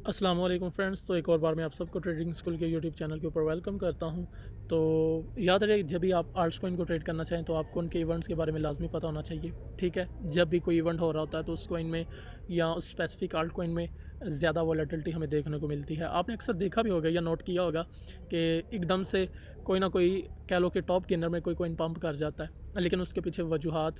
अस्सलाम वालेकुम फ्रेंड्स। तो एक और बार मैं आप सबको ट्रेडिंग स्कूल के यूट्यूब चैनल के ऊपर वेलकम करता हूं। तो याद रहे, जब भी आप आल्ट्स कॉइन को ट्रेड करना चाहें तो आपको उनके इवेंट्स के बारे में लाजमी पता होना चाहिए। ठीक है, जब भी कोई इवेंट हो रहा होता है तो उस कॉइन में या उस स्पेसिफिक आल्ट कॉइन में ज़्यादा वॉलेटिलिटी हमें देखने को मिलती है। आपने अक्सर देखा भी होगा या नोट किया होगा कि एकदम से कोई ना कोई, कह लो कि टॉप गेनर में कोई कॉइन पंप कर जाता है, लेकिन उसके पीछे वजूहात,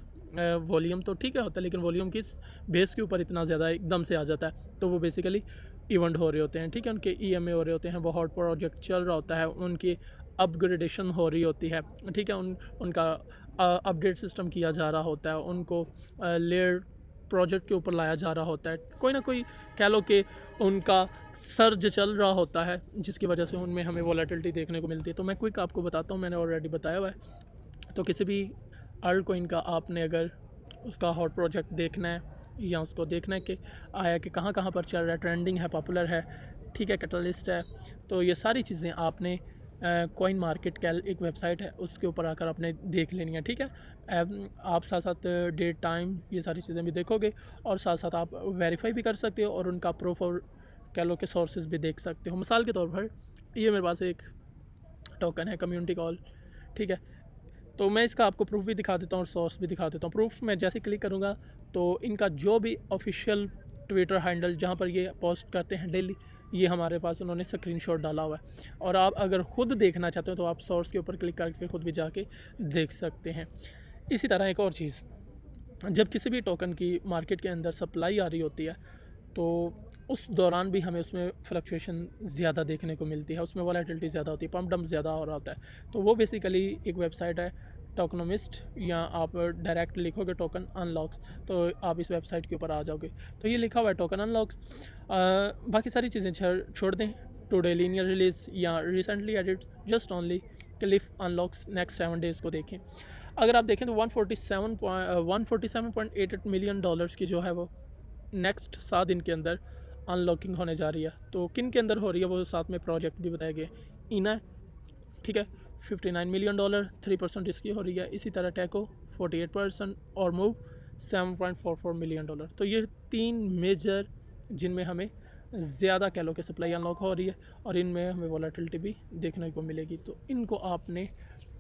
वॉल्यूम तो ठीक है होता है, लेकिन वॉल्यूम किस बेस के ऊपर इतना ज़्यादा एकदम से आ जाता है, तो वो बेसिकली इवेंट हो रहे होते हैं। ठीक है, उनके ईएमए हो रहे होते हैं, वो हॉट प्रोजेक्ट चल रहा होता है, उनकी अपग्रेडेशन हो रही होती है। ठीक है, उनका अपडेट सिस्टम किया जा रहा होता है, उनको लेयर प्रोजेक्ट के ऊपर लाया जा रहा होता है, कोई ना कोई, कह लो कि उनका सर्ज चल रहा होता है, जिसकी वजह से उनमें हमें वॉलेटिलिटी देखने को मिलती है। तो मैं क्विक आपको बताता हूँ, मैंने ऑलरेडी बताया हुआ है। तो किसी भी अल्ट कोइन का आपने अगर उसका हॉट प्रोजेक्ट देखना है या उसको देखना है कि आया कि कहाँ कहाँ पर चल रहा है, ट्रेंडिंग है, पॉपुलर है, ठीक है, कैटलिस्ट है, तो ये सारी चीज़ें आपने कॉइन मार्केट कैल एक वेबसाइट है उसके ऊपर आकर आपने देख लेनी है। ठीक है, आप साथ साथ डेट, टाइम, ये सारी चीज़ें भी देखोगे और साथ साथ आप वेरीफाई भी कर सकते हो और उनका प्रूफ और कह लो कि सोर्सेज भी देख सकते हो। मिसाल के तौर पर ये मेरे पास एक टोकन है कम्युनिटी कॉल। ठीक है, तो मैं इसका आपको प्रूफ भी दिखा देता हूँ और सोर्स भी दिखा देता हूँ। प्रूफ में जैसे क्लिक करूँगा तो इनका जो भी ऑफिशियल ट्विटर हैंडल जहाँ पर ये पोस्ट करते हैं डेली, ये हमारे पास उन्होंने स्क्रीनशॉट डाला हुआ है। और आप अगर ख़ुद देखना चाहते हो तो आप सोर्स के ऊपर क्लिक करके ख़ुद भी जाके देख सकते हैं। इसी तरह एक और चीज़, जब किसी भी टोकन की मार्केट के अंदर सप्लाई आ रही होती है तो उस दौरान भी हमें उसमें फ्लक्चुएशन ज़्यादा देखने को मिलती है, उसमें वॉलेटिलिटी ज़्यादा होती है, पंप डंप ज़्यादा हो रहा होता है। तो वो बेसिकली एक वेबसाइट है टोकनोमिस्ट, या आप डायरेक्ट लिखोगे टोकन अनलॉक्स तो आप इस वेबसाइट के ऊपर आ जाओगे। तो ये लिखा हुआ है टोकन अनलॉक्स। बाकी सारी चीज़ें छोड़ दें, टुडे लीनियर रिलीज या recently edit, just only Cliff unlocks next 7 days को देखें। अगर आप देखें तो 147.88 मिलियन डॉलर्स की जो है वो नेक्स्ट 7 दिन के अंदर अनलॉकिंग होने जा रही है। तो किन के अंदर हो रही है वो साथ में प्रोजेक्ट भी बताए गए। इना, ठीक है, 59 मिलियन डॉलर, 3% इसकी हो रही है। इसी तरह टैको 48% और मूव 7.44 मिलियन डॉलर। तो ये 3 मेजर जिनमें हमें ज़्यादा कह लो कि सप्लाई अनलॉक हो रही है और इनमें हमें वॉलेटिलिटी भी देखने को मिलेगी। तो इनको आपने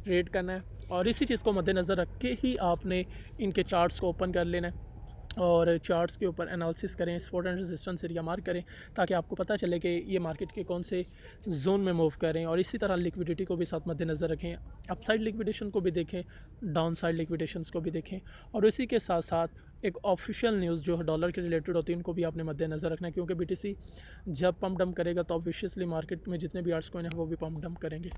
ट्रेड करना है और इसी चीज़ को मद्देनज़र रख के ही आपने इनके चार्ट्स को ओपन कर लेना है और चार्ट्स के ऊपर एनालिसिस करें, support and resistance area mark करें, ताकि आपको पता चले कि ये मार्केट के कौन से जोन में मूव करें। और इसी तरह लिक्विडिटी को भी साथ मद्देनज़र रखें, अपसाइड लिक्विडेशन को भी देखें, डाउन साइड लिक्विडेशंस को भी देखें। और इसी के साथ साथ एक ऑफिशियल न्यूज़ जो डॉलर के रिलेटेड होती है उनको भी आपने मद्देनज़र रखना है, क्योंकि BTC जब पम्प डंप करेगा तो ऑब्वियसली मार्केट में जितने भी आर्ट्स कॉइन है वो भी पम्प डंप करेंगे।